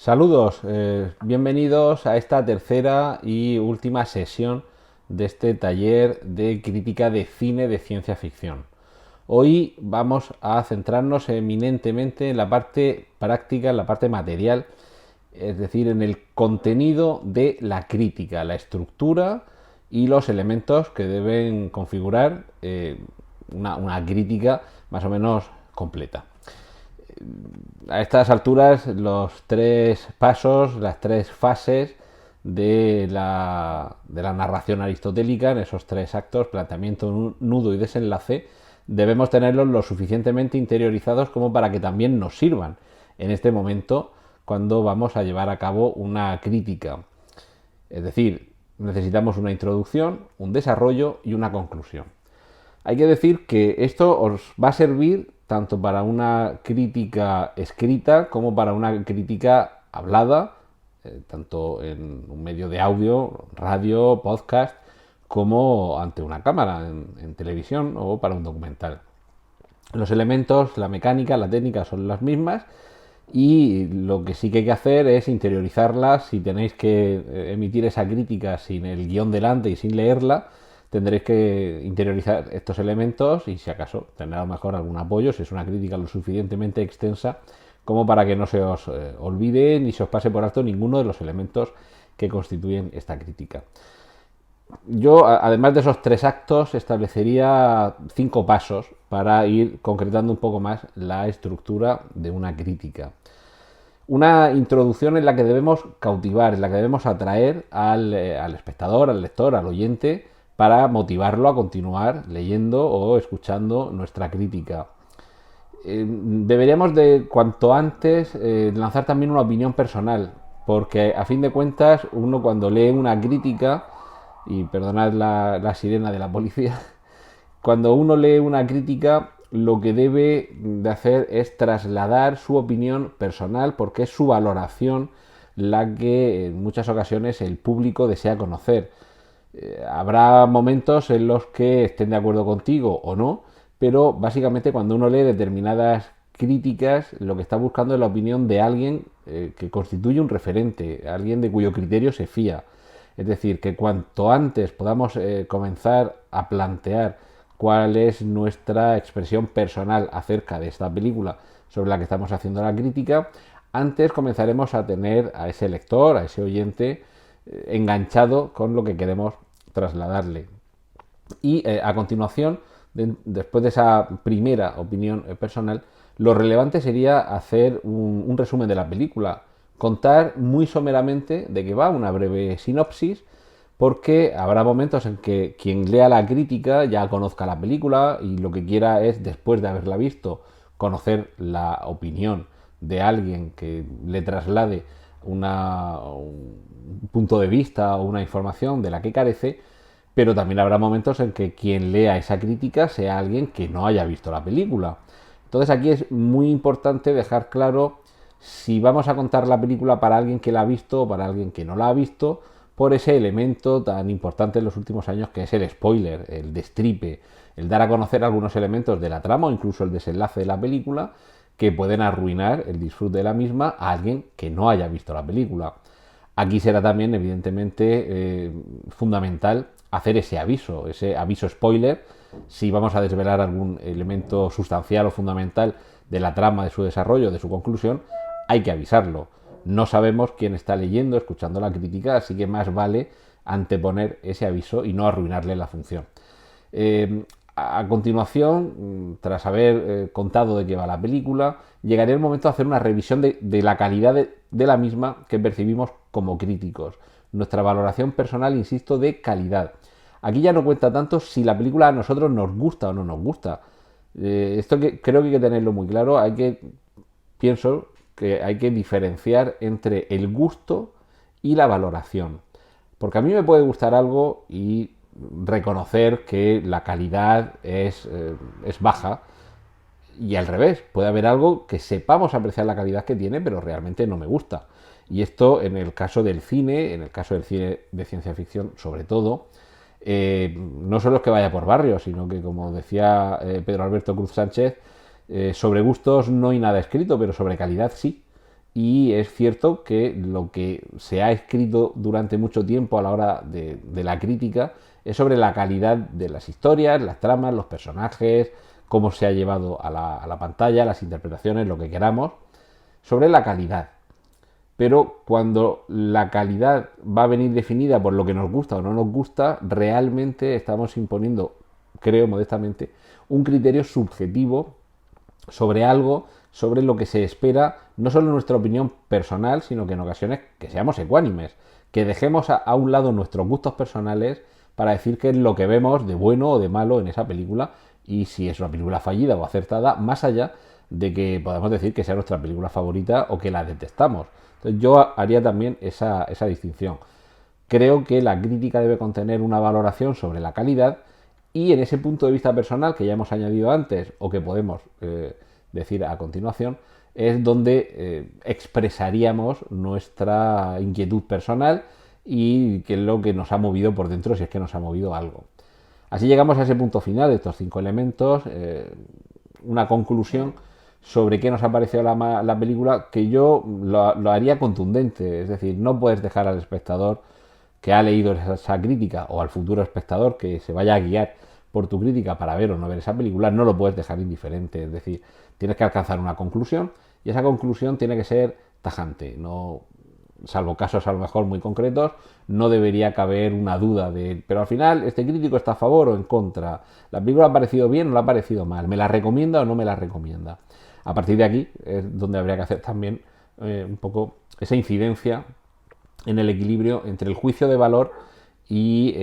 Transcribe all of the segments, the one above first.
Saludos, bienvenidos a esta tercera y última sesión de este taller de crítica de cine de ciencia ficción. Hoy vamos a centrarnos eminentemente en la parte práctica, en la parte material, es decir, en el contenido de la crítica, la estructura y los elementos que deben configurar una crítica más o menos completa. A estas alturas, los tres pasos, las tres fases de la narración aristotélica, en esos tres actos, planteamiento, nudo y desenlace, debemos tenerlos lo suficientemente interiorizados como para que también nos sirvan en este momento cuando vamos a llevar a cabo una crítica. Es decir, necesitamos una introducción, un desarrollo y una conclusión. Hay que decir que esto os va a servir tanto para una crítica escrita como para una crítica hablada, tanto en un medio de audio, radio, podcast, como ante una cámara, en televisión o para un documental. Los elementos, la mecánica, la técnica son las mismas y lo que sí que hay que hacer es interiorizarlas. Si tenéis que emitir esa crítica sin el guión delante y sin leerla, tendréis que interiorizar estos elementos y si acaso tener a lo mejor algún apoyo si es una crítica lo suficientemente extensa como para que no se os olvide ni se os pase por alto ninguno de los elementos que constituyen esta crítica. Yo, además de esos tres actos, establecería 5 pasos para ir concretando un poco más la estructura de una crítica. Una introducción en la que debemos cautivar, en la que debemos atraer al espectador, al lector, al oyente, para motivarlo a continuar leyendo o escuchando nuestra crítica. Deberíamos de cuanto antes lanzar también una opinión personal, porque a fin de cuentas uno cuando lee una crítica, y perdonad la sirena de la policía, cuando uno lee una crítica lo que debe de hacer es trasladar su opinión personal porque es su valoración la que en muchas ocasiones el público desea conocer. Habrá momentos en los que estén de acuerdo contigo o no, pero básicamente cuando uno lee determinadas críticas lo que está buscando es la opinión de alguien que constituye un referente, alguien de cuyo criterio se fía. Es decir, que cuanto antes podamos comenzar a plantear cuál es nuestra expresión personal acerca de esta película sobre la que estamos haciendo la crítica, antes comenzaremos a tener a ese lector, a ese oyente, enganchado con lo que queremos trasladarle. Y a continuación, después de esa primera opinión personal, lo relevante sería hacer un resumen de la película, contar muy someramente de qué va, una breve sinopsis, porque habrá momentos en que quien lea la crítica ya conozca la película y lo que quiera es, después de haberla visto, conocer la opinión de alguien que le traslade un punto de vista o una información de la que carece, pero también habrá momentos en que quien lea esa crítica sea alguien que no haya visto la película. Entonces aquí es muy importante dejar claro si vamos a contar la película para alguien que la ha visto o para alguien que no la ha visto, por ese elemento tan importante en los últimos años que es el spoiler, el destripe, el dar a conocer algunos elementos de la trama o incluso el desenlace de la película que pueden arruinar el disfrute de la misma a alguien que no haya visto la película. Aquí será también, evidentemente, fundamental hacer ese aviso spoiler, si vamos a desvelar algún elemento sustancial o fundamental de la trama, de su desarrollo, de su conclusión, hay que avisarlo. No sabemos quién está leyendo, escuchando la crítica, así que más vale anteponer ese aviso y no arruinarle la función. A continuación, tras haber contado de qué va la película, llegaría el momento de hacer una revisión de la calidad de la misma que percibimos como críticos. Nuestra valoración personal, insisto, de calidad. Aquí ya no cuenta tanto si la película a nosotros nos gusta o no nos gusta. Esto creo que hay que tenerlo muy claro. Pienso que hay que diferenciar entre el gusto y la valoración. Porque a mí me puede gustar algo y reconocer que la calidad es baja, y al revés, puede haber algo que sepamos apreciar la calidad que tiene, pero realmente no me gusta. Y esto en el caso del cine, en el caso del cine de ciencia ficción sobre todo, no solo es que vaya por barrio, sino que, como decía Pedro Alberto Cruz Sánchez, sobre gustos no hay nada escrito, pero sobre calidad sí. y es cierto que lo que se ha escrito durante mucho tiempo a la hora de la crítica es sobre la calidad de las historias, las tramas, los personajes, cómo se ha llevado a la pantalla, las interpretaciones, lo que queramos, sobre la calidad. Pero cuando la calidad va a venir definida por lo que nos gusta o no nos gusta, realmente estamos imponiendo, creo modestamente, un criterio subjetivo sobre algo, sobre lo que se espera, no solo en nuestra opinión personal, sino que en ocasiones que seamos ecuánimes, que dejemos a un lado nuestros gustos personales para decir qué es lo que vemos de bueno o de malo en esa película y si es una película fallida o acertada, más allá de que podamos decir que sea nuestra película favorita o que la detestamos. Entonces yo haría también esa distinción. Creo que la crítica debe contener una valoración sobre la calidad y en ese punto de vista personal que ya hemos añadido antes o que podemos decir a continuación, es donde expresaríamos nuestra inquietud personal y qué es lo que nos ha movido por dentro, si es que nos ha movido algo. Así llegamos a ese punto final de estos 5 elementos, una conclusión sobre qué nos ha parecido la película que yo lo haría contundente, es decir, no puedes dejar al espectador que ha leído esa crítica o al futuro espectador que se vaya a guiar por tu crítica para ver o no ver esa película, no lo puedes dejar indiferente, es decir, tienes que alcanzar una conclusión y esa conclusión tiene que ser tajante, no, salvo casos a lo mejor muy concretos, no debería caber una duda de, pero al final este crítico está a favor o en contra, la película ha parecido bien o la ha parecido mal, me la recomienda o no me la recomienda. A partir de aquí es donde habría que hacer también un poco esa incidencia en el equilibrio entre el juicio de valor y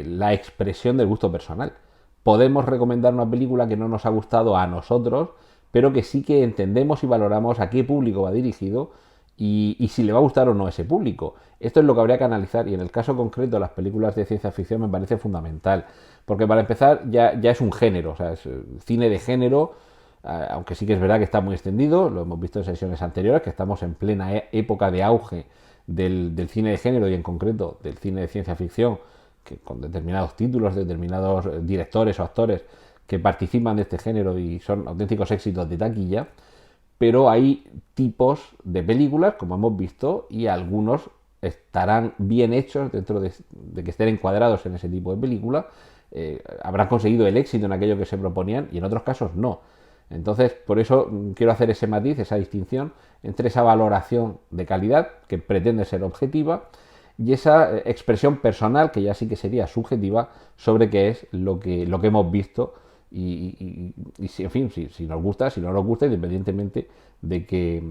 la expresión del gusto personal. Podemos recomendar una película que no nos ha gustado a nosotros, pero que sí que entendemos y valoramos a qué público va dirigido y si le va a gustar o no a ese público. Esto es lo que habría que analizar y en el caso concreto de las películas de ciencia ficción me parece fundamental, porque para empezar ya es un género, o sea, es cine de género, aunque sí que es verdad que está muy extendido, lo hemos visto en sesiones anteriores, que estamos en plena época de auge del cine de género y en concreto del cine de ciencia ficción, que con determinados títulos, determinados directores o actores que participan de este género y son auténticos éxitos de taquilla, pero hay tipos de películas, como hemos visto, y algunos estarán bien hechos dentro de que estén encuadrados en ese tipo de película, habrán conseguido el éxito en aquello que se proponían y en otros casos no. Entonces, por eso quiero hacer ese matiz, esa distinción entre esa valoración de calidad, que pretende ser objetiva, y esa expresión personal, que ya sí que sería subjetiva, sobre qué es lo que hemos visto y si, en fin, si nos gusta, si no nos gusta, independientemente de que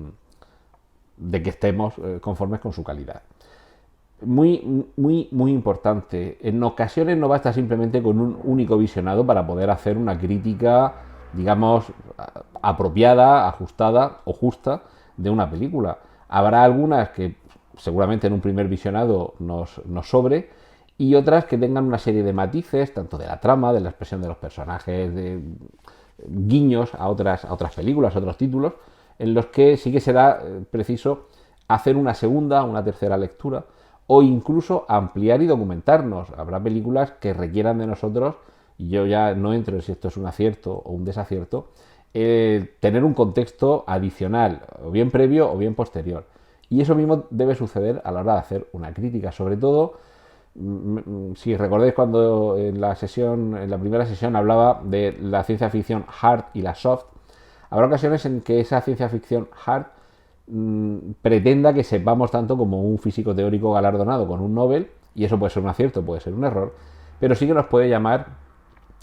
estemos conformes con su calidad. Muy importante. En ocasiones no basta simplemente con un único visionado para poder hacer una crítica, digamos, apropiada, ajustada o justa de una película. Habrá algunas que seguramente en un primer visionado nos sobre y otras que tengan una serie de matices, tanto de la trama, de la expresión de los personajes, de guiños a otras películas, a otros títulos, en los que sí que será preciso hacer una segunda, una tercera lectura o incluso ampliar y documentarnos. Habrá películas que requieran de nosotros, y yo ya no entro en si esto es un acierto o un desacierto, tener un contexto adicional, o bien previo o bien posterior. Y eso mismo debe suceder a la hora de hacer una crítica, sobre todo si recordáis cuando en la primera sesión hablaba de la ciencia ficción hard y la soft, habrá ocasiones en que esa ciencia ficción hard pretenda que sepamos tanto como un físico teórico galardonado con un Nobel, y eso puede ser un acierto, puede ser un error, pero sí que nos puede llamar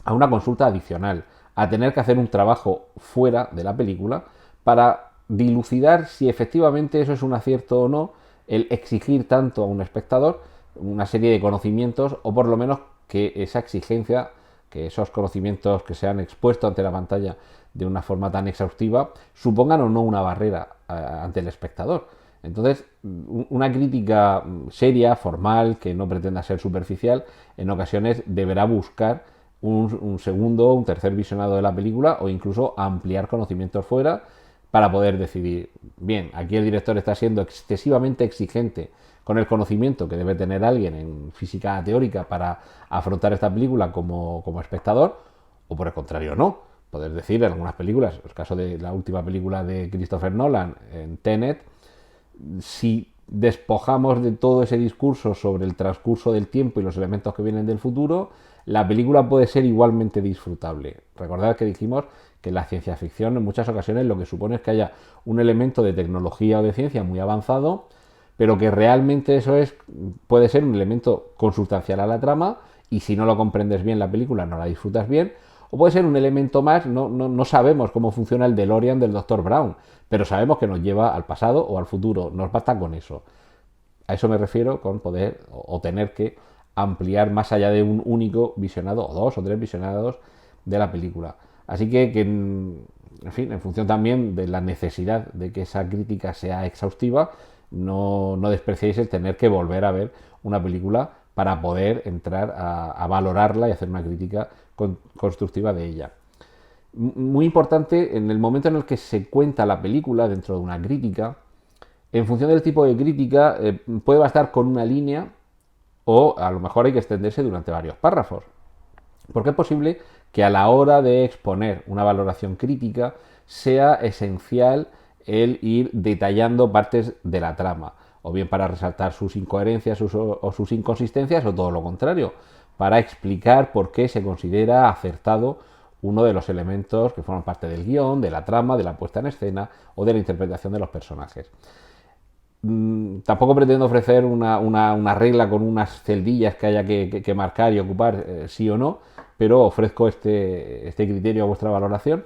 a una consulta adicional, a tener que hacer un trabajo fuera de la película para dilucidar si efectivamente eso es un acierto o no, el exigir tanto a un espectador una serie de conocimientos o por lo menos que esa exigencia, que esos conocimientos que se han expuesto ante la pantalla de una forma tan exhaustiva supongan o no una barrera ante el espectador. Entonces, una crítica seria, formal, que no pretenda ser superficial, en ocasiones deberá buscar un segundo, un tercer visionado de la película o incluso ampliar conocimientos fuera para poder decidir, bien, aquí el director está siendo excesivamente exigente con el conocimiento que debe tener alguien en física teórica para afrontar esta película como espectador, o por el contrario no. Poder decir en algunas películas, el caso de la última película de Christopher Nolan, en Tenet, Si despojamos de todo ese discurso sobre el transcurso del tiempo y los elementos que vienen del futuro, la película puede ser igualmente disfrutable. Recordad que dijimos que la ciencia ficción en muchas ocasiones lo que supone es que haya un elemento de tecnología o de ciencia muy avanzado, pero que realmente puede ser un elemento consustancial a la trama, y si no lo comprendes bien la película no la disfrutas bien, o puede ser un elemento más. No sabemos cómo funciona el DeLorean del Dr. Brown, pero sabemos que nos lleva al pasado o al futuro, nos basta con eso. A eso me refiero con poder o tener que ampliar más allá de un único visionado, o dos o tres visionados de la película. Así que en fin, en función también de la necesidad de que esa crítica sea exhaustiva, no despreciéis el tener que volver a ver una película para poder entrar a valorarla y hacer una crítica constructiva de ella. Muy importante, en el momento en el que se cuenta la película dentro de una crítica, en función del tipo de crítica, puede bastar con una línea, o a lo mejor hay que extenderse durante varios párrafos. Porque es posible que a la hora de exponer una valoración crítica sea esencial el ir detallando partes de la trama, o bien para resaltar sus incoherencias o sus inconsistencias, o todo lo contrario, para explicar por qué se considera acertado uno de los elementos que forman parte del guión, de la trama, de la puesta en escena o de la interpretación de los personajes. Tampoco pretendo ofrecer una regla con unas celdillas que haya que marcar y ocupar, sí o no, pero ofrezco este criterio a vuestra valoración.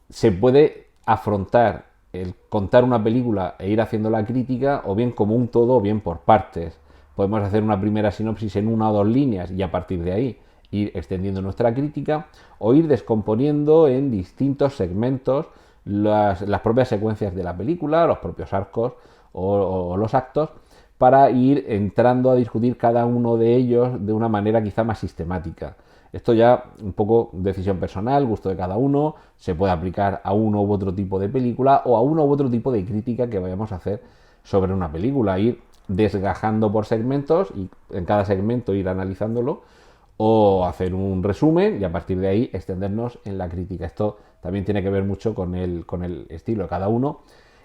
Se puede afrontar el contar una película e ir haciendo la crítica, o bien como un todo o bien por partes. Podemos hacer una primera sinopsis en una o dos líneas y a partir de ahí ir extendiendo nuestra crítica, o ir descomponiendo en distintos segmentos las propias secuencias de la película, los propios arcos o los actos, para ir entrando a discutir cada uno de ellos de una manera quizá más sistemática. Esto ya un poco decisión personal, gusto de cada uno, se puede aplicar a uno u otro tipo de película o a uno u otro tipo de crítica que vayamos a hacer sobre una película, ir desgajando por segmentos y en cada segmento ir analizándolo, o hacer un resumen y a partir de ahí extendernos en la crítica. Esto también tiene que ver mucho con el estilo de cada uno.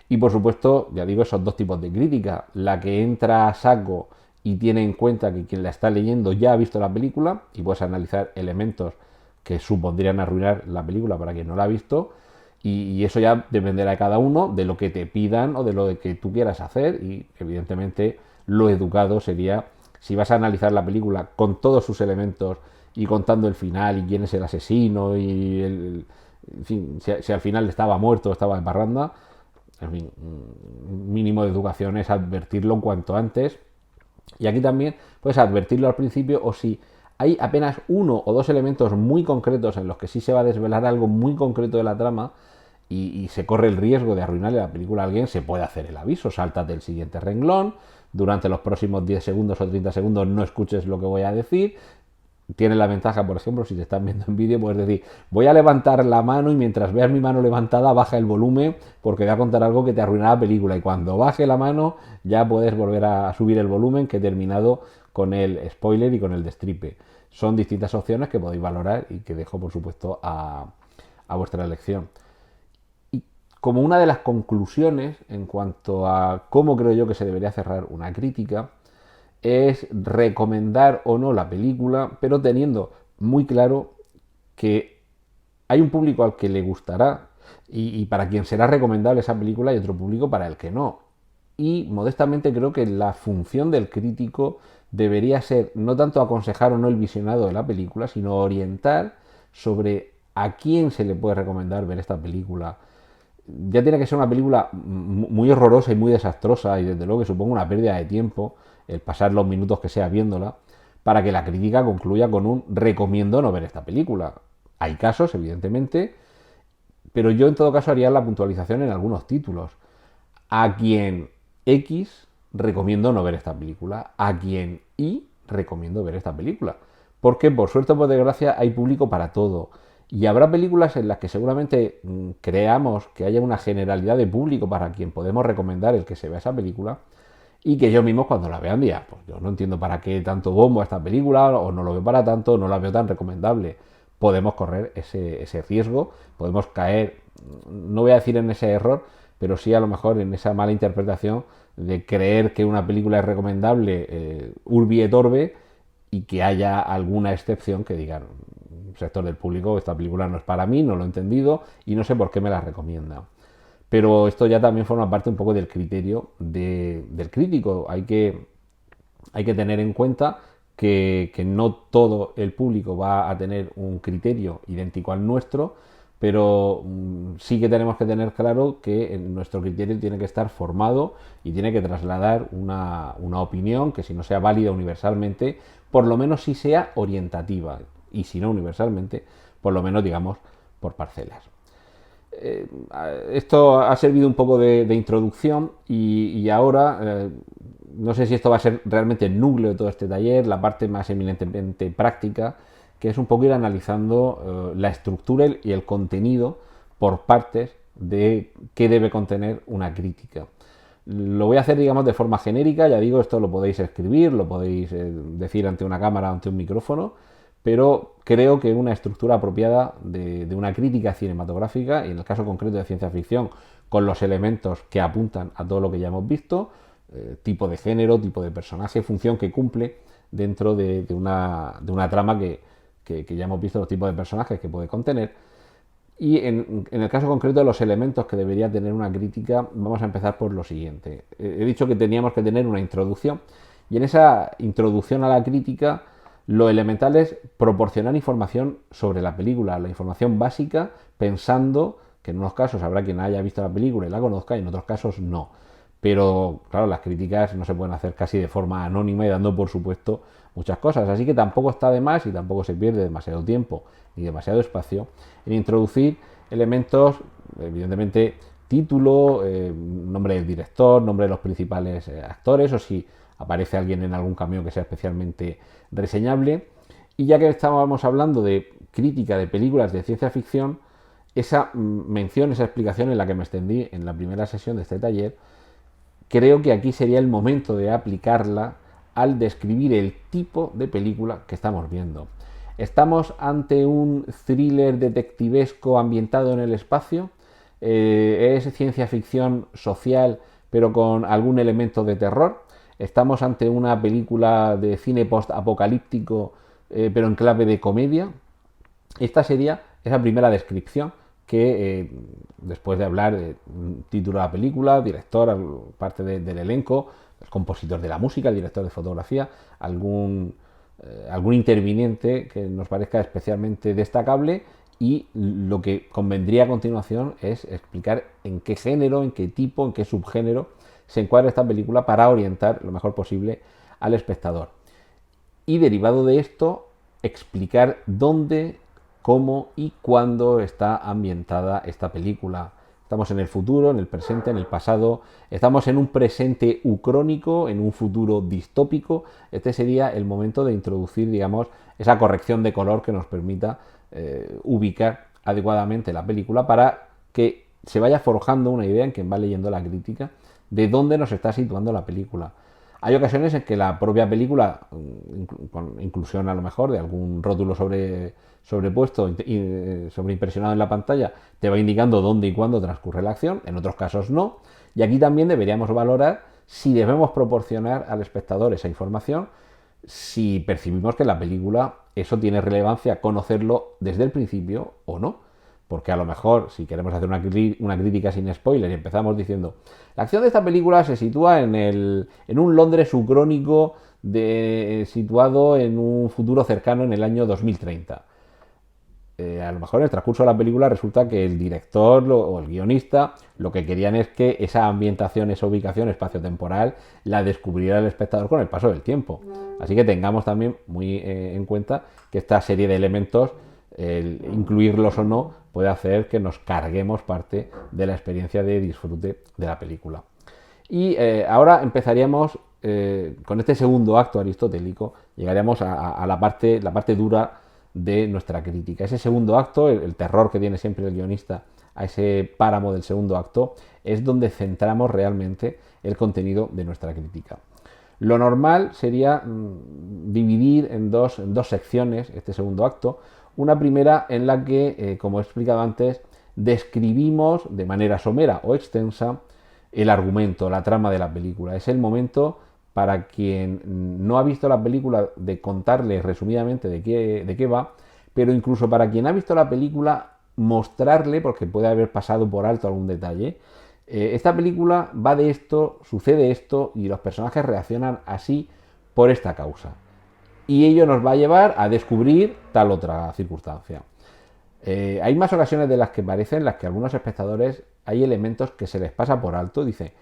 Y por supuesto, ya digo, esos dos tipos de crítica: la que entra a saco y tiene en cuenta que quien la está leyendo ya ha visto la película y puedes analizar elementos que supondrían arruinar la película para quien no la ha visto, y eso ya dependerá de cada uno, de lo que te pidan o de lo que tú quieras hacer. Y evidentemente lo educado sería, si vas a analizar la película con todos sus elementos y contando el final y quién es el asesino y en fin, si al final estaba muerto o estaba en parranda, en fin, un mínimo de educación es advertirlo cuanto antes. Y aquí también puedes advertirlo al principio, o si hay apenas uno o dos elementos muy concretos en los que sí se va a desvelar algo muy concreto de la trama y se corre el riesgo de arruinarle la película a alguien, se puede hacer el aviso: sáltate el siguiente renglón, durante los próximos 10 segundos o 30 segundos no escuches lo que voy a decir. Tiene la ventaja, por ejemplo, si te están viendo en vídeo, puedes decir: voy a levantar la mano y mientras veas mi mano levantada baja el volumen porque voy a contar algo que te arruinará la película, y cuando baje la mano ya puedes volver a subir el volumen, que he terminado con el spoiler y con el destripe. Son distintas opciones que podéis valorar y que dejo por supuesto a vuestra elección. Y como una de las conclusiones en cuanto a cómo creo yo que se debería cerrar una crítica, es recomendar o no la película, pero teniendo muy claro que hay un público al que le gustará y para quien será recomendable esa película, y otro público para el que no. Y modestamente creo que la función del crítico debería ser no tanto aconsejar o no el visionado de la película, sino orientar sobre a quién se le puede recomendar ver esta película. Ya tiene que ser una película muy horrorosa y muy desastrosa, y desde luego que suponga una pérdida de tiempo el pasar los minutos que sea viéndola, para que la crítica concluya con un recomiendo no ver esta película. Hay casos, evidentemente, pero yo en todo caso haría la puntualización en algunos títulos: a quien X recomiendo no ver esta película, a quien Y recomiendo ver esta película. Porque por suerte o por desgracia hay público para todo. Y habrá películas en las que seguramente creamos que haya una generalidad de público para quien podemos recomendar el que se vea esa película, y que ellos mismos cuando la vean digan: pues yo no entiendo para qué tanto bombo a esta película, o no lo veo para tanto, no la veo tan recomendable. Podemos correr ese riesgo, podemos caer, no voy a decir en ese error, pero sí a lo mejor en esa mala interpretación de creer que una película es recomendable urbi et orbe, y que haya alguna excepción que digan, un sector del público, esta película no es para mí, no lo he entendido y no sé por qué me la recomienda. Pero esto ya también forma parte un poco del criterio del crítico. Hay que tener en cuenta que no todo el público va a tener un criterio idéntico al nuestro, pero sí que tenemos que tener claro que nuestro criterio tiene que estar formado y tiene que trasladar una opinión que, si no sea válida universalmente, por lo menos sí sea orientativa, y si no universalmente, por lo menos, digamos, por parcelas. Esto ha servido un poco de introducción, y ahora no sé si esto va a ser realmente el núcleo de todo este taller, la parte más eminentemente práctica, que es un poco ir analizando la estructura y el contenido por partes de qué debe contener una crítica. Lo voy a hacer, digamos, de forma genérica. Ya digo, esto lo podéis escribir, lo podéis decir ante una cámara, ante un micrófono, pero creo que una estructura apropiada de una crítica cinematográfica, y en el caso concreto de ciencia ficción, con los elementos que apuntan a todo lo que ya hemos visto, tipo de género, tipo de personaje, función que cumple dentro de una trama que ya hemos visto, los tipos de personajes que puede contener. Y en el caso concreto de los elementos que debería tener una crítica, vamos a empezar por lo siguiente. He dicho que teníamos que tener una introducción, y en esa introducción a la crítica lo elemental es proporcionar información sobre la película, la información básica, pensando que en unos casos habrá quien haya visto la película y la conozca, y en otros casos no. Pero claro, las críticas no se pueden hacer casi de forma anónima y dando por supuesto muchas cosas, así que tampoco está de más y tampoco se pierde demasiado tiempo ni demasiado espacio en introducir elementos, evidentemente título, nombre del director, nombre de los principales actores, o si aparece alguien en algún cameo que sea especialmente reseñable. Y ya que estábamos hablando de crítica de películas de ciencia ficción, esa mención, esa explicación en la que me extendí en la primera sesión de este taller, creo que aquí sería el momento de aplicarla al describir el tipo de película que estamos viendo. ¿Estamos ante un thriller detectivesco ambientado en el espacio? ¿Es ciencia ficción social pero con algún elemento de terror? ¿Estamos ante una película de cine post-apocalíptico pero en clave de comedia? Esta sería esa primera descripción que, después de hablar de título de la película, director, parte del elenco, el compositor de la música, el director de fotografía, algún interviniente que nos parezca especialmente destacable, y lo que convendría a continuación es explicar en qué género, en qué tipo, en qué subgénero se encuadra esta película para orientar lo mejor posible al espectador. Y derivado de esto, explicar dónde, cómo y cuándo está ambientada esta película. Estamos en el futuro, en el presente, en el pasado. Estamos en un presente ucrónico, en un futuro distópico. Este sería el momento de introducir, digamos, esa corrección de color que nos permita ubicar adecuadamente la película, para que se vaya forjando una idea en quien va leyendo la crítica de dónde nos está situando la película. Hay ocasiones en que la propia película, con inclusión a lo mejor de algún rótulo sobrepuesto, sobreimpresionado en la pantalla, te va indicando dónde y cuándo transcurre la acción, en otros casos no. Y aquí también deberíamos valorar si debemos proporcionar al espectador esa información, si percibimos que en la película eso tiene relevancia conocerlo desde el principio o no. Porque a lo mejor, si queremos hacer una crítica sin spoiler y empezamos diciendo: la acción de esta película se sitúa en un Londres ucrónico situado en un futuro cercano en el año 2030. A lo mejor en el transcurso de la película resulta que el director o el guionista lo que querían es que esa ambientación, esa ubicación espaciotemporal, la descubriera el espectador con el paso del tiempo. Así que tengamos también muy en cuenta que esta serie de elementos, el incluirlos o no, puede hacer que nos carguemos parte de la experiencia de disfrute de la película. Y ahora empezaríamos con este segundo acto aristotélico, llegaríamos a la parte dura de nuestra crítica. Ese segundo acto, el terror que tiene siempre el guionista a ese páramo del segundo acto, es donde centramos realmente el contenido de nuestra crítica. Lo normal sería dividir en dos secciones este segundo acto. Una primera en la que, como he explicado antes, describimos de manera somera o extensa el argumento, la trama de la película. Es el momento para quien no ha visto la película de contarle resumidamente de qué va, pero incluso para quien ha visto la película mostrarle, porque puede haber pasado por alto algún detalle, esta película va de esto, sucede esto y los personajes reaccionan así por esta causa. Y ello nos va a llevar a descubrir tal otra circunstancia. Hay más ocasiones de las que parecen en las que algunos espectadores hay elementos que se les pasa por alto. Dice,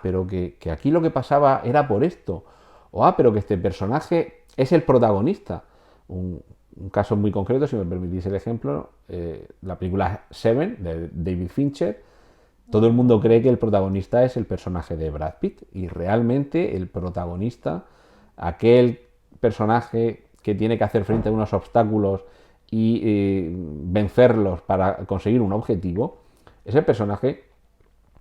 pero que aquí lo que pasaba era por esto. O pero que este personaje es el protagonista. Un caso muy concreto, si me permitís el ejemplo, la película Seven de David Fincher. Todo el mundo cree que el protagonista es el personaje de Brad Pitt y realmente el protagonista, aquel personaje que tiene que hacer frente a unos obstáculos y vencerlos para conseguir un objetivo, ese personaje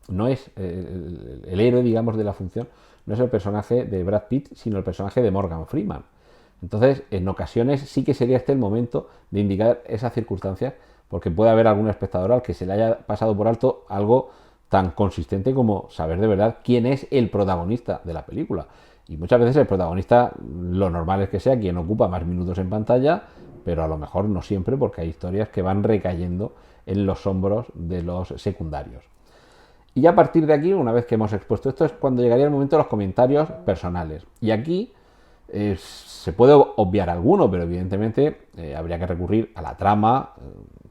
no es el héroe, digamos, de la función, no es el personaje de Brad Pitt, sino el personaje de Morgan Freeman. Entonces, en ocasiones sí que sería este el momento de indicar esas circunstancias, porque puede haber algún espectador al que se le haya pasado por alto algo tan consistente como saber de verdad quién es el protagonista de la película. Y muchas veces el protagonista, lo normal es que sea quien ocupa más minutos en pantalla, pero a lo mejor no siempre, porque hay historias que van recayendo en los hombros de los secundarios. Y ya a partir de aquí, una vez que hemos expuesto esto, es cuando llegaría el momento de los comentarios personales. Y aquí se puede obviar alguno, pero evidentemente habría que recurrir a la trama,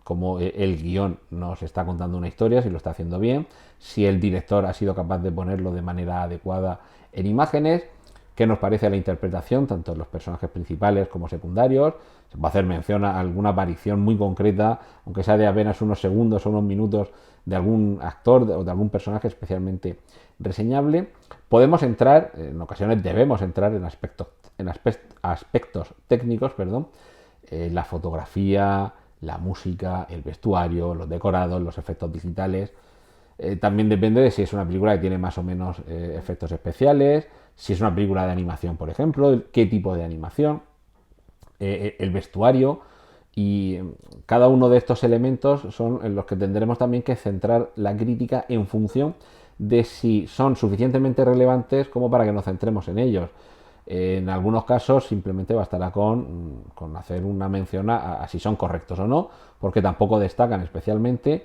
como el guión nos está contando una historia, si lo está haciendo bien, si el director ha sido capaz de ponerlo de manera adecuada en imágenes, qué nos parece la interpretación, tanto de los personajes principales como secundarios. Se va a hacer mención a alguna aparición muy concreta, aunque sea de apenas unos segundos o unos minutos, de algún actor o de algún personaje especialmente reseñable. Podemos entrar, en ocasiones debemos entrar en aspectos técnicos, la fotografía, la música, el vestuario, los decorados, los efectos digitales. También depende de si es una película que tiene más o menos efectos especiales, si es una película de animación, por ejemplo, qué tipo de animación, el vestuario, y cada uno de estos elementos son en los que tendremos también que centrar la crítica en función de si son suficientemente relevantes como para que nos centremos en ellos. En algunos casos simplemente bastará con hacer una mención a si son correctos o no, porque tampoco destacan especialmente.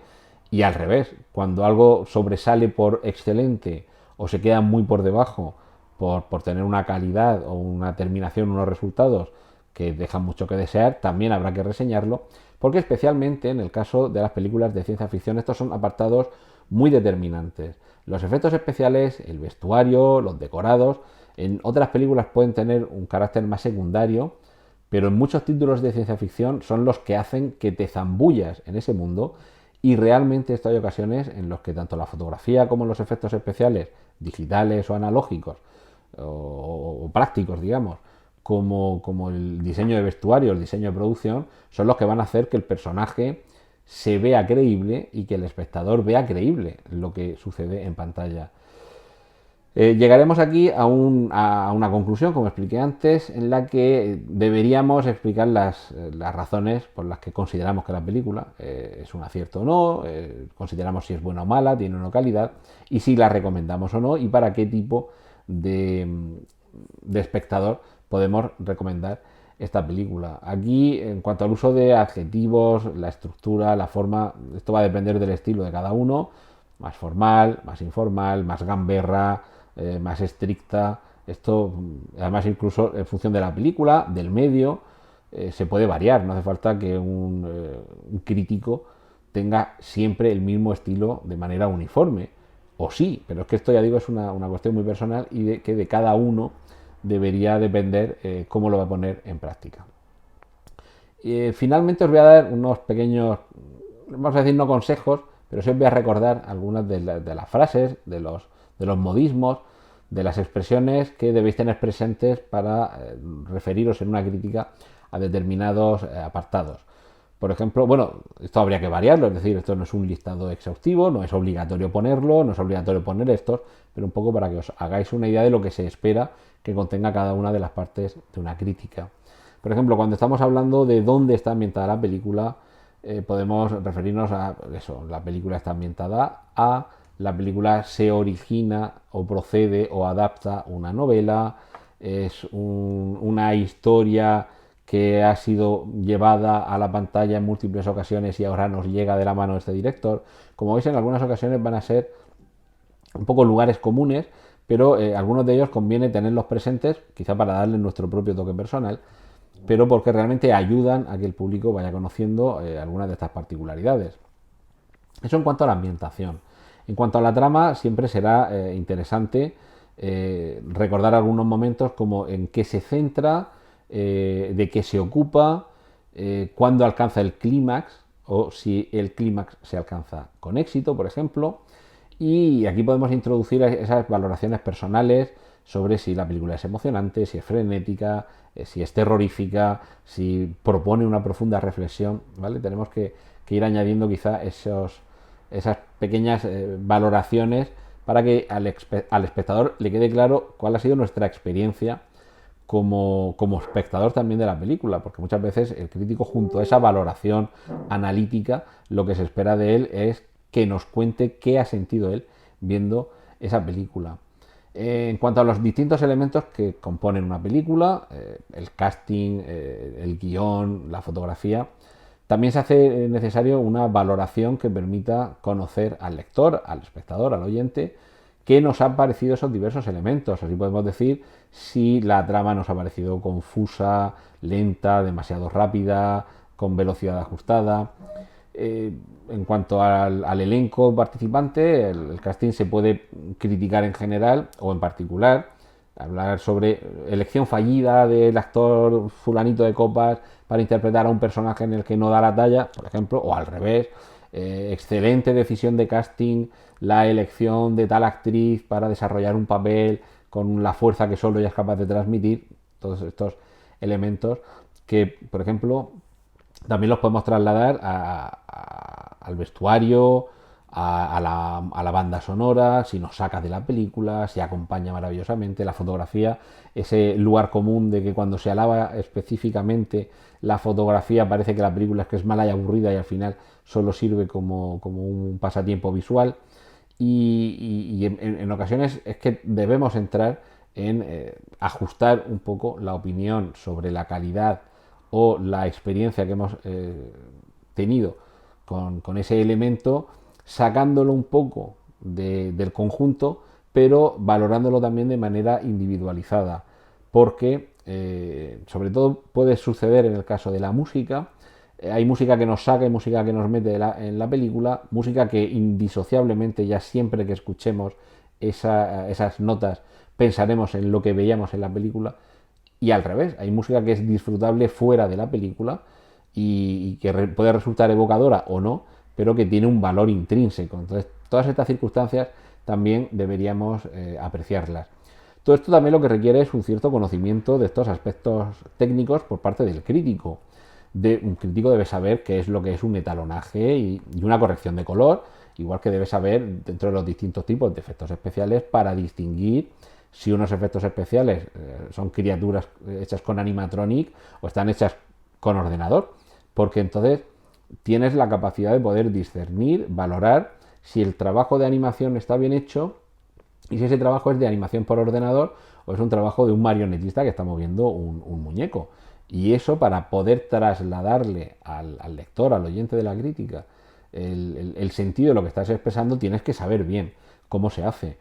Y al revés, cuando algo sobresale por excelente o se queda muy por debajo por tener una calidad o una terminación, unos resultados que dejan mucho que desear, también habrá que reseñarlo, porque especialmente en el caso de las películas de ciencia ficción estos son apartados muy determinantes. Los efectos especiales, el vestuario, los decorados, en otras películas pueden tener un carácter más secundario, pero en muchos títulos de ciencia ficción son los que hacen que te zambullas en ese mundo. Y realmente esto hay ocasiones en los que tanto la fotografía como los efectos especiales, digitales o analógicos, o prácticos, digamos, como el diseño de vestuario, el diseño de producción, son los que van a hacer que el personaje se vea creíble y que el espectador vea creíble lo que sucede en pantalla. Llegaremos aquí a una conclusión, como expliqué antes, en la que deberíamos explicar las razones por las que consideramos que la película es un acierto o no, consideramos si es buena o mala, tiene o no calidad, y si la recomendamos o no, y para qué tipo de espectador podemos recomendar esta película. Aquí, en cuanto al uso de adjetivos, la estructura, la forma, esto va a depender del estilo de cada uno, más formal, más informal, más gamberra, más estricta. Esto, además, incluso en función de la película, del medio, se puede variar. No hace falta que un crítico tenga siempre el mismo estilo de manera uniforme. O sí, pero es que esto, ya digo, es una cuestión muy personal y que de cada uno debería depender cómo lo va a poner en práctica. Finalmente os voy a dar unos pequeños, vamos a decir no consejos, pero sí os voy a recordar algunas de las frases, de los modismos, de las expresiones que debéis tener presentes para referiros en una crítica a determinados apartados. Por ejemplo, bueno, esto habría que variarlo, es decir, esto no es un listado exhaustivo, no es obligatorio ponerlo, no es obligatorio poner estos, pero un poco para que os hagáis una idea de lo que se espera que contenga cada una de las partes de una crítica. Por ejemplo, cuando estamos hablando de dónde está ambientada la película, podemos referirnos a eso, la película está ambientada a, la película se origina o procede o adapta una novela, es una historia que ha sido llevada a la pantalla en múltiples ocasiones y ahora nos llega de la mano de este director. Como veis, en algunas ocasiones van a ser un poco lugares comunes, pero algunos de ellos conviene tenerlos presentes, quizá para darle nuestro propio toque personal, pero porque realmente ayudan a que el público vaya conociendo algunas de estas particularidades. Eso en cuanto a la ambientación. En cuanto a la trama, siempre será interesante recordar algunos momentos como en qué se centra, de qué se ocupa, cuándo alcanza el clímax o si el clímax se alcanza con éxito, por ejemplo. Y aquí podemos introducir esas valoraciones personales sobre si la película es emocionante, si es frenética, si es terrorífica, si propone una profunda reflexión, ¿vale? Tenemos que ir añadiendo quizá esas pequeñas valoraciones para que al espectador le quede claro cuál ha sido nuestra experiencia como espectador también de la película, porque muchas veces el crítico, junto a esa valoración analítica, lo que se espera de él es que nos cuente qué ha sentido él viendo esa película. En cuanto a los distintos elementos que componen una película, el casting, el guión, la fotografía, también se hace necesario una valoración que permita conocer al lector, al espectador, al oyente, qué nos han parecido esos diversos elementos. Así podemos decir si la trama nos ha parecido confusa, lenta, demasiado rápida, con velocidad ajustada. En cuanto al elenco participante, el casting se puede criticar en general o en particular, hablar sobre elección fallida del actor fulanito de copas para interpretar a un personaje en el que no da la talla, por ejemplo, o al revés, excelente decisión de casting, la elección de tal actriz para desarrollar un papel con la fuerza que solo ella es capaz de transmitir, todos estos elementos que, por ejemplo, también los podemos trasladar al vestuario, a la banda sonora, si nos saca de la película, si acompaña maravillosamente la fotografía, ese lugar común de que cuando se alaba específicamente la fotografía parece que la película es que es mala y aburrida y al final solo sirve como un pasatiempo visual. Y en ocasiones es que debemos entrar en ajustar un poco la opinión sobre la calidad o la experiencia que hemos tenido con ese elemento, sacándolo un poco del conjunto, pero valorándolo también de manera individualizada, porque sobre todo puede suceder en el caso de la música. Hay música que nos saca y música que nos mete en la película, música que indisociablemente ya siempre que escuchemos esas notas pensaremos en lo que veíamos en la película, y al revés, hay música que es disfrutable fuera de la película y que puede resultar evocadora o no, pero que tiene un valor intrínseco. Entonces, todas estas circunstancias también deberíamos apreciarlas. Todo esto también lo que requiere es un cierto conocimiento de estos aspectos técnicos por parte del crítico. Un crítico debe saber qué es lo que es un etalonaje y una corrección de color, igual que debe saber dentro de los distintos tipos de efectos especiales para distinguir si unos efectos especiales son criaturas hechas con animatronic o están hechas con ordenador, porque entonces tienes la capacidad de poder discernir, valorar si el trabajo de animación está bien hecho y si ese trabajo es de animación por ordenador o es un trabajo de un marionetista que está moviendo un muñeco. Y eso, para poder trasladarle al lector, al oyente de la crítica, el sentido de lo que estás expresando, tienes que saber bien cómo se hace.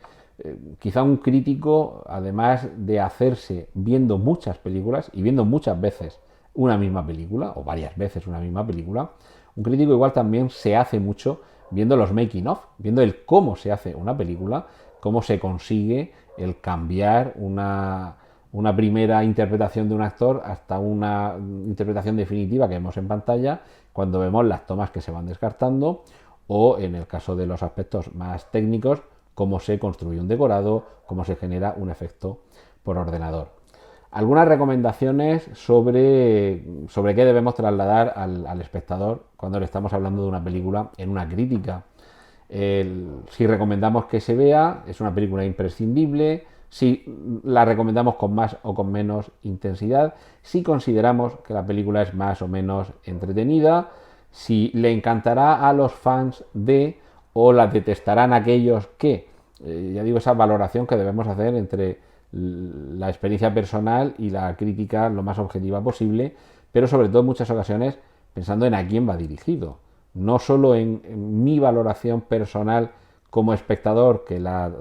Quizá un crítico, además de hacerse viendo muchas películas y viendo muchas veces una misma película, o varias veces una misma película, un crítico igual también se hace mucho viendo los making of, viendo el cómo se hace una película, cómo se consigue el cambiar una primera interpretación de un actor hasta una interpretación definitiva que vemos en pantalla cuando vemos las tomas que se van descartando, o en el caso de los aspectos más técnicos, cómo se construye un decorado, cómo se genera un efecto por ordenador. Algunas recomendaciones sobre qué debemos trasladar al espectador cuando le estamos hablando de una película en una crítica. Si recomendamos que se vea, es una película imprescindible. Si la recomendamos con más o con menos intensidad. Si consideramos que la película es más o menos entretenida. si le encantará a los fans de o la detestarán aquellos que. Ya digo, esa valoración que debemos hacer entre la experiencia personal y la crítica lo más objetiva posible, pero sobre todo en muchas ocasiones pensando en a quién va dirigido. No solo en mi valoración personal como espectador, que la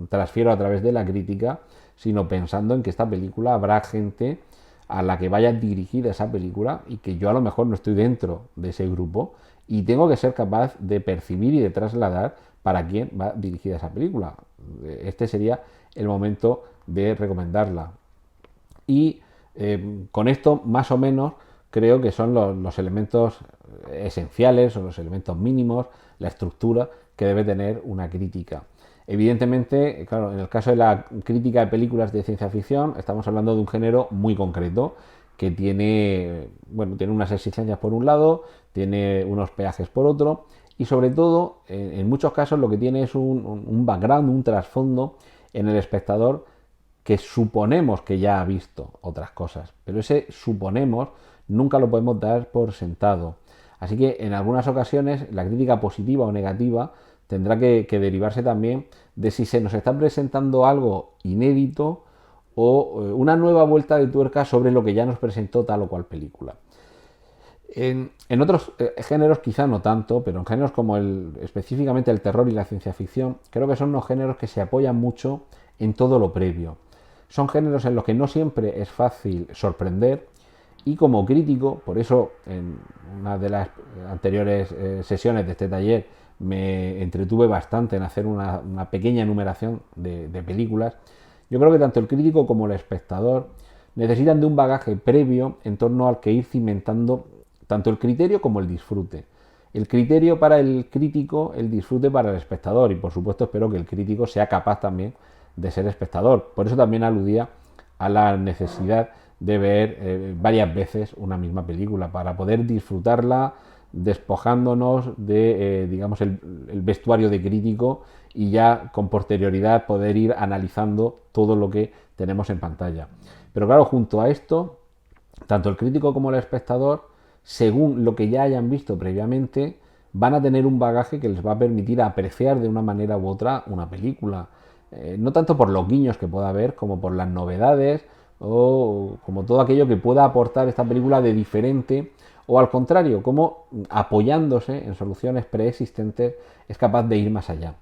transfiero a través de la crítica, sino pensando en que esta película habrá gente a la que vaya dirigida esa película y que yo a lo mejor no estoy dentro de ese grupo y tengo que ser capaz de percibir y de trasladar para quién va dirigida esa película. Este sería el momento de recomendarla. Y con esto, más o menos, creo que son los elementos esenciales o los elementos mínimos, la estructura que debe tener una crítica. Evidentemente, claro, en el caso de la crítica de películas de ciencia ficción, estamos hablando de un género muy concreto que tiene, bueno, tiene unas exigencias por un lado, tiene unos peajes por otro, y sobre todo, en muchos casos lo que tiene es un background, un trasfondo en el espectador que suponemos que ya ha visto otras cosas, pero ese suponemos nunca lo podemos dar por sentado. Así que en algunas ocasiones la crítica positiva o negativa tendrá que derivarse también de si se nos está presentando algo inédito o una nueva vuelta de tuerca sobre lo que ya nos presentó tal o cual película. En otros géneros quizá no tanto, pero en géneros como específicamente el terror y la ciencia ficción, creo que son unos géneros que se apoyan mucho en todo lo previo. Son géneros en los que no siempre es fácil sorprender y como crítico, por eso en una de las anteriores sesiones de este taller me entretuve bastante en hacer una pequeña enumeración de películas. Yo creo que tanto el crítico como el espectador necesitan de un bagaje previo en torno al que ir cimentando tanto el criterio como el disfrute. El criterio para el crítico, el disfrute para el espectador, y por supuesto espero que el crítico sea capaz también de ser espectador. Por eso también aludía a la necesidad de ver varias veces una misma película para poder disfrutarla despojándonos de digamos el vestuario de crítico y ya con posterioridad poder ir analizando todo lo que tenemos en pantalla. Pero claro, junto a esto, tanto el crítico como el espectador, según lo que ya hayan visto previamente, van a tener un bagaje que les va a permitir apreciar de una manera u otra una película. No tanto por los guiños que pueda haber, como por las novedades o como todo aquello que pueda aportar esta película de diferente, o al contrario, como apoyándose en soluciones preexistentes es capaz de ir más allá.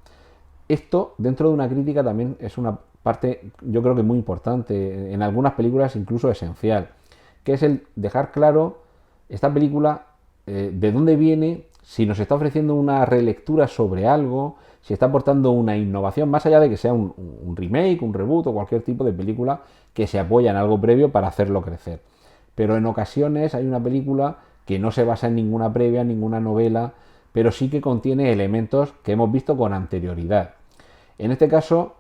Esto dentro de una crítica también es una parte, yo creo que muy importante, en algunas películas incluso esencial, que es el dejar claro esta película de dónde viene, si nos está ofreciendo una relectura sobre algo, si está aportando una innovación, más allá de que sea un remake, un reboot o cualquier tipo de película que se apoya en algo previo para hacerlo crecer. Pero en ocasiones hay una película que no se basa en ninguna previa, en ninguna novela, pero sí que contiene elementos que hemos visto con anterioridad. En este caso,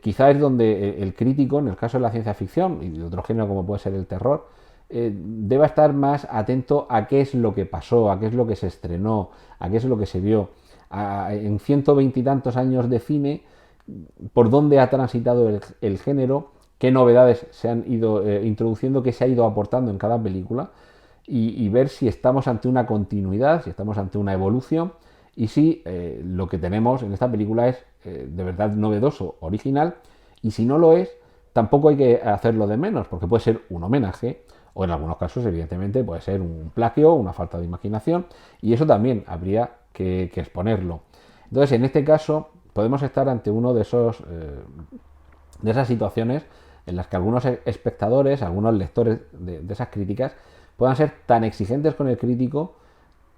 quizá es donde el crítico, en el caso de la ciencia ficción y de otro género como puede ser el terror, deba estar más atento a qué es lo que pasó, a qué es lo que se estrenó, a qué es lo que se vio. En 120 y tantos años de cine, por dónde ha transitado el género, qué novedades se han ido introduciendo, qué se ha ido aportando en cada película y ver si estamos ante una continuidad, si estamos ante una evolución y si lo que tenemos en esta película es de verdad novedoso, original, y si no lo es, tampoco hay que hacerlo de menos, porque puede ser un homenaje o en algunos casos evidentemente puede ser un plagio, una falta de imaginación, y eso también habría que exponerlo. Entonces, en este caso, podemos estar ante uno de esas situaciones en las que algunos espectadores, algunos lectores de esas críticas, puedan ser tan exigentes con el crítico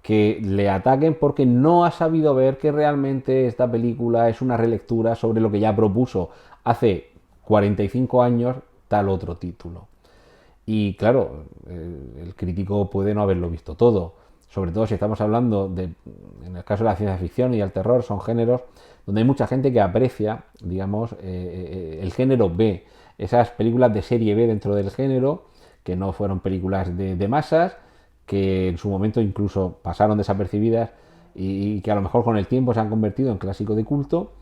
que le ataquen porque no ha sabido ver que realmente esta película es una relectura sobre lo que ya propuso hace 45 años tal otro título. Y claro, el crítico puede no haberlo visto todo, sobre todo si estamos hablando de, en el caso de la ciencia ficción y el terror, son géneros donde hay mucha gente que aprecia, digamos, el género B, esas películas de serie B dentro del género, que no fueron películas de masas, que en su momento incluso pasaron desapercibidas y que a lo mejor con el tiempo se han convertido en clásico de culto.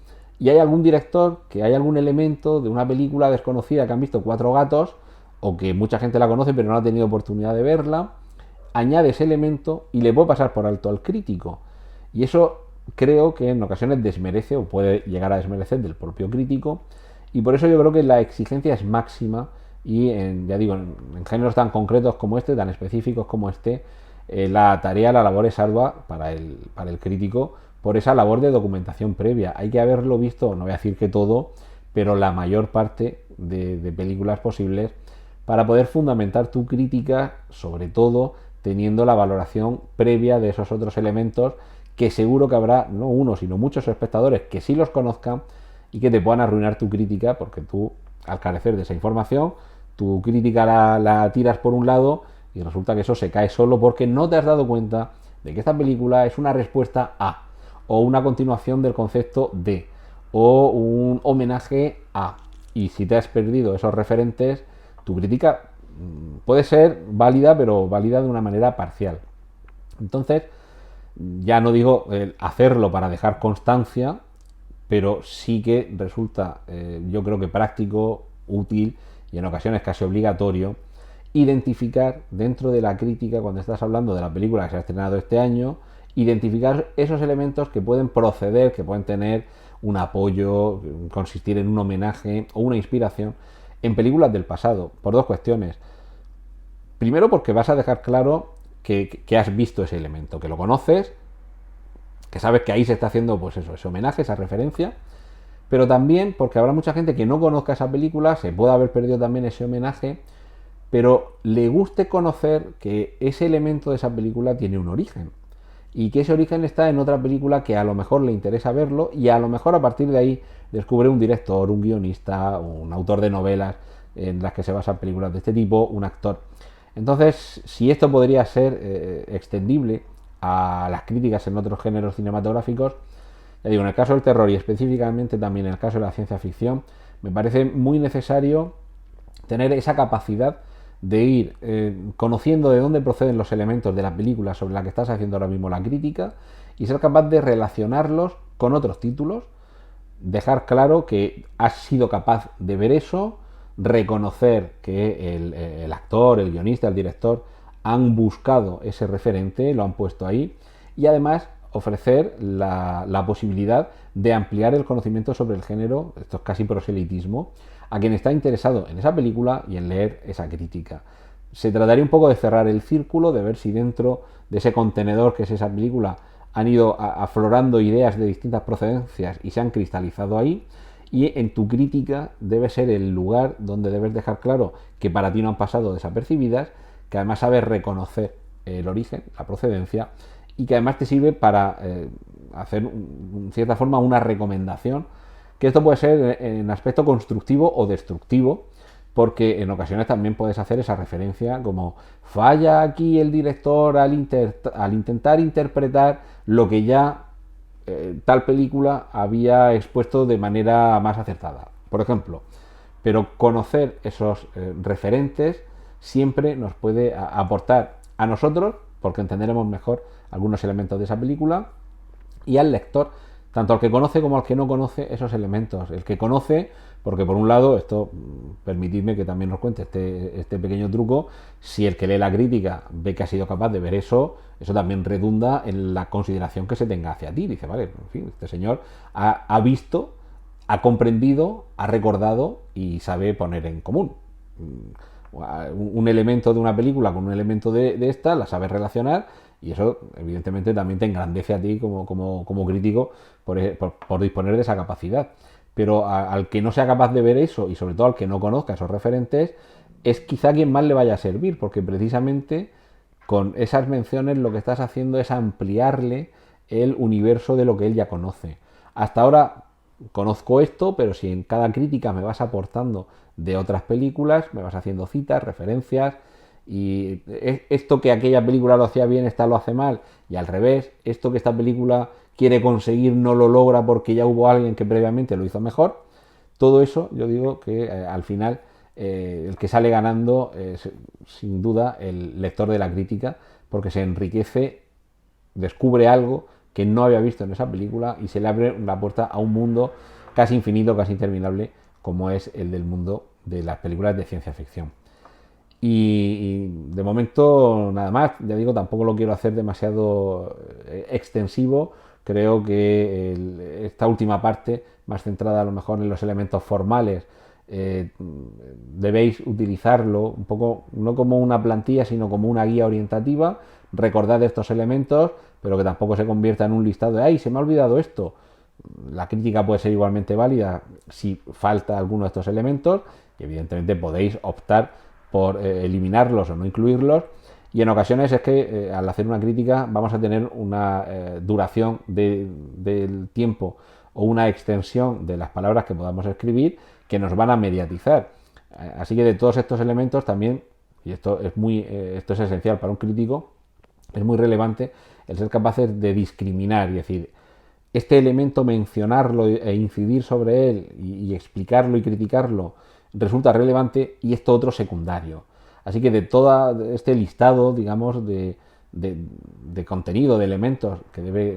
Y hay algún director, que hay algún elemento de una película desconocida que han visto Cuatro gatos, o que mucha gente la conoce pero no ha tenido oportunidad de verla, añade ese elemento y le puede pasar por alto al crítico. Y eso creo que en ocasiones desmerece o puede llegar a desmerecer del propio crítico, y por eso yo creo que la exigencia es máxima y ya digo, en géneros tan concretos como este, tan específicos como este, la tarea, la labor es ardua para el crítico por esa labor de documentación previa. Hay que haberlo visto, no voy a decir que todo, pero la mayor parte de películas posibles para poder fundamentar tu crítica, sobre todo teniendo la valoración previa de esos otros elementos que seguro que habrá no uno, sino muchos espectadores que sí los conozcan y que te puedan arruinar tu crítica, porque tú, al carecer de esa información, tu crítica la tiras por un lado y resulta que eso se cae solo porque no te has dado cuenta de que esta película es una respuesta a, o una continuación del concepto de, o un homenaje a. Y si te has perdido esos referentes, tu crítica puede ser válida, pero válida de una manera parcial. Entonces, ya no digo hacerlo para dejar constancia, pero sí que resulta, yo creo que práctico, útil y en ocasiones casi obligatorio, identificar dentro de la crítica, cuando estás hablando de la película que se ha estrenado este año, identificar esos elementos que pueden proceder, que pueden tener un apoyo, consistir en un homenaje o una inspiración en películas del pasado, por dos cuestiones. Primero, porque vas a dejar claro que has visto ese elemento, que lo conoces, que sabes que ahí se está haciendo pues eso, ese homenaje, esa referencia, pero también porque habrá mucha gente que no conozca esa película, se puede haber perdido también ese homenaje, pero le guste conocer que ese elemento de esa película tiene un origen y que ese origen está en otra película que a lo mejor le interesa verlo y a lo mejor a partir de ahí descubre un director, un guionista, un autor de novelas en las que se basan películas de este tipo, un actor. Entonces, si esto podría ser extendible a las críticas en otros géneros cinematográficos, ya digo, en el caso del terror y específicamente también en el caso de la ciencia ficción, me parece muy necesario tener esa capacidad de ir conociendo de dónde proceden los elementos de la película sobre la que estás haciendo ahora mismo la crítica y ser capaz de relacionarlos con otros títulos, dejar claro que has sido capaz de ver eso, reconocer que el actor, el guionista, el director han buscado ese referente, lo han puesto ahí y además ofrecer la posibilidad de ampliar el conocimiento sobre el género, esto es casi proselitismo, a quien está interesado en esa película y en leer esa crítica. Se trataría un poco de cerrar el círculo, de ver si dentro de ese contenedor que es esa película han ido aflorando ideas de distintas procedencias y se han cristalizado ahí, y en tu crítica debe ser el lugar donde debes dejar claro que para ti no han pasado desapercibidas, que además sabes reconocer el origen, la procedencia, y que además te sirve para hacer, en cierta forma, una recomendación, que esto puede ser en aspecto constructivo o destructivo, porque en ocasiones también puedes hacer esa referencia como falla aquí el director al intentar interpretar lo que ya tal película había expuesto de manera más acertada, por ejemplo. Pero conocer esos referentes siempre nos puede aportar a nosotros, porque entenderemos mejor algunos elementos de esa película, y al lector, tanto al que conoce como al que no conoce esos elementos. El que conoce, porque por un lado, esto permitidme que también os cuente este pequeño truco, si el que lee la crítica ve que ha sido capaz de ver eso, eso también redunda en la consideración que se tenga hacia ti. Dice, vale, en fin, este señor ha visto, ha comprendido, ha recordado y sabe poner en común un elemento de una película con un elemento de esta, la sabe relacionar, y eso evidentemente también te engrandece a ti como crítico por disponer de esa capacidad. Pero al que no sea capaz de ver eso y sobre todo al que no conozca esos referentes, es quizá quien más le vaya a servir, porque precisamente con esas menciones lo que estás haciendo es ampliarle el universo de lo que él ya conoce. Hasta ahora conozco esto, pero si en cada crítica me vas aportando de otras películas, me vas haciendo citas, referencias, y esto que aquella película lo hacía bien, esta lo hace mal, y al revés, esto que esta película quiere conseguir no lo logra porque ya hubo alguien que previamente lo hizo mejor. Todo eso, yo digo que al final el que sale ganando es sin duda el lector de la crítica, porque se enriquece, descubre algo que no había visto en esa película y se le abre la puerta a un mundo casi infinito, casi interminable, como es el del mundo de las películas de ciencia ficción. Y de momento nada más, ya digo, tampoco lo quiero hacer demasiado extensivo. Creo que esta última parte, más centrada a lo mejor en los elementos formales, debéis utilizarlo un poco no como una plantilla, sino como una guía orientativa. Recordad estos elementos, pero que tampoco se convierta en un listado de ¡ay, se me ha olvidado esto! La crítica puede ser igualmente válida si falta alguno de estos elementos y evidentemente podéis optar por eliminarlos o no incluirlos. Y en ocasiones es que al hacer una crítica vamos a tener una duración del tiempo o una extensión de las palabras que podamos escribir que nos van a mediatizar. Así que de todos estos elementos también, y esto es esencial para un crítico, es muy relevante el ser capaces de discriminar y decir, este elemento mencionarlo e incidir sobre él y explicarlo y criticarlo resulta relevante y esto otro secundario. Así que de todo este listado, digamos, de contenido, de elementos que debe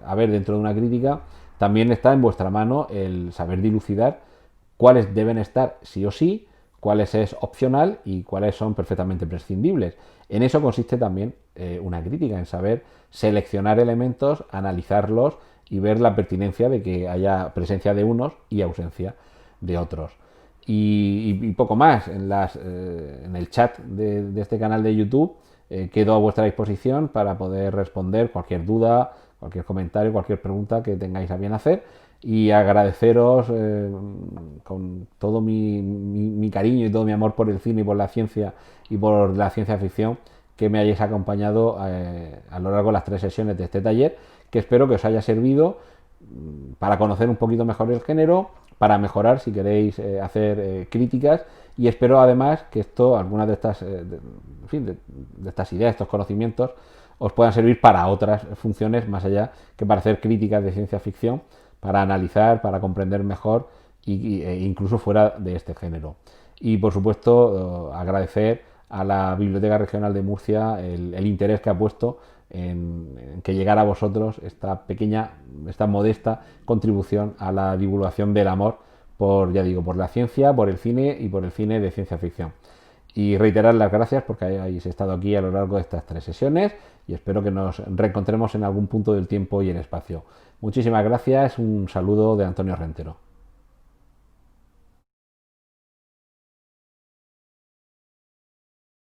haber dentro de una crítica, también está en vuestra mano el saber dilucidar cuáles deben estar sí o sí, cuáles es opcional y cuáles son perfectamente prescindibles. En eso consiste también una crítica, en saber seleccionar elementos, analizarlos y ver la pertinencia de que haya presencia de unos y ausencia de otros. Y poco más, en el chat de este canal de YouTube quedo a vuestra disposición para poder responder cualquier duda, cualquier comentario, cualquier pregunta que tengáis a bien hacer y agradeceros con todo mi cariño y todo mi amor por el cine y por la ciencia y por la ciencia ficción que me hayáis acompañado a lo largo de las 3 sesiones de este taller, que espero que os haya servido para conocer un poquito mejor el género, para mejorar si queréis hacer críticas, y espero además que esto, algunas de estas, de estas ideas, estos conocimientos, os puedan servir para otras funciones más allá que para hacer críticas de ciencia ficción, para analizar, para comprender mejor e incluso fuera de este género. Y por supuesto agradecer a la Biblioteca Regional de Murcia el interés que ha puesto en que llegara a vosotros esta pequeña, esta modesta contribución a la divulgación del amor por, ya digo, por la ciencia, por el cine y por el cine de ciencia ficción. Y reiterar las gracias porque hayáis estado aquí a lo largo de estas 3 sesiones y espero que nos reencontremos en algún punto del tiempo y el espacio. Muchísimas gracias, un saludo de Antonio Rentero.